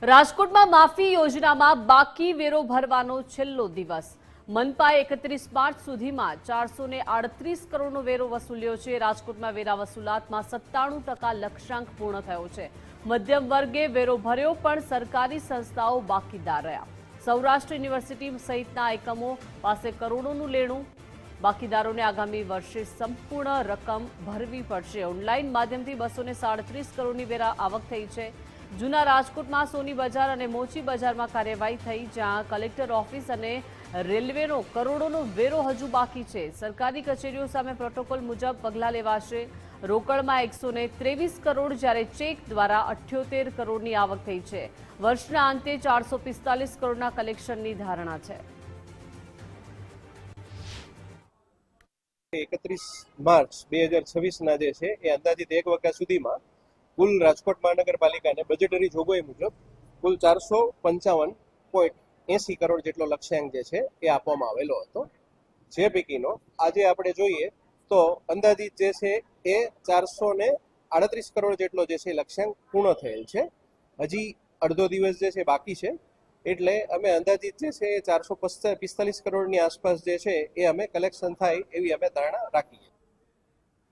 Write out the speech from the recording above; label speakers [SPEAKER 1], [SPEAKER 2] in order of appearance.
[SPEAKER 1] રાજકોટમાં માફી યોજનામાં બાકી વેરો ભરવાનો છેલ્લો દિવસ. મનપાએ 31 માર્ચ સુધીમાં 438 કરોડનો વેરો વસૂલ્યો છે. રાજકોટમાં વેરા વસૂલાતમાં 97% લક્ષ્યાંક પૂર્ણ થયો છે. મધ્યમ વર્ગે વેરો ભર્યો પણ સરકારી સંસ્થાઓ બાકીદાર રહ્યા. સૌરાષ્ટ્ર યુનિવર્સિટી સહિતના એકમો પાસે કરોડોનું લેણું. બાકીદારોને આગામી વર્ષે સંપૂર્ણ રકમ ભરવી પડશે. ઓનલાઈન માધ્યમથી 237 કરોડની વેરા આવક થઈ છે. જૂના રાજકોટમાં સોની બજાર અને મોચી બજારમાં કાર્યવાહી થઈ, જ્યાં કલેક્ટર ઓફિસ અને રેલવેનો કરોડોનો વેરો હજુ બાકી છે. સરકારી કચેરીઓ સામે પ્રોટોકોલ મુજબ પગલાં લેવાશે. રોકડમાં 123 કરોડ જ્યારે ચેક દ્વારા 78 કરોડની આવક થઈ છે. વર્ષના અંતે 445 કરોડના કલેક્શનની ધારણા છે.
[SPEAKER 2] 31 માર્ચ 2026ના જે છે એ અંદાજિત એક વાગ્યા સુધીમાં કુલ રાજકોટ મહાનગરપાલિકાને બજેટરી જોગવાઈ મુજબ કુલ 455.80 કરોડ જેટલો લક્ષ્યાંક જે છે એ આપવામાં આવેલો હતો. જે પૈકીનો આજે આપણે જોઈએ તો અંદાજિત જે છે એ 438 કરોડ જેટલો જે છે લક્ષ્યાંક પૂર્ણ થયેલ છે. હજી અડધો દિવસ જે છે બાકી છે, એટલે અમે અંદાજિત જે છે એ 445 કરોડની આસપાસ જે છે એ અમે કલેક્શન થાય એવી અમે ધારણા રાખીએ.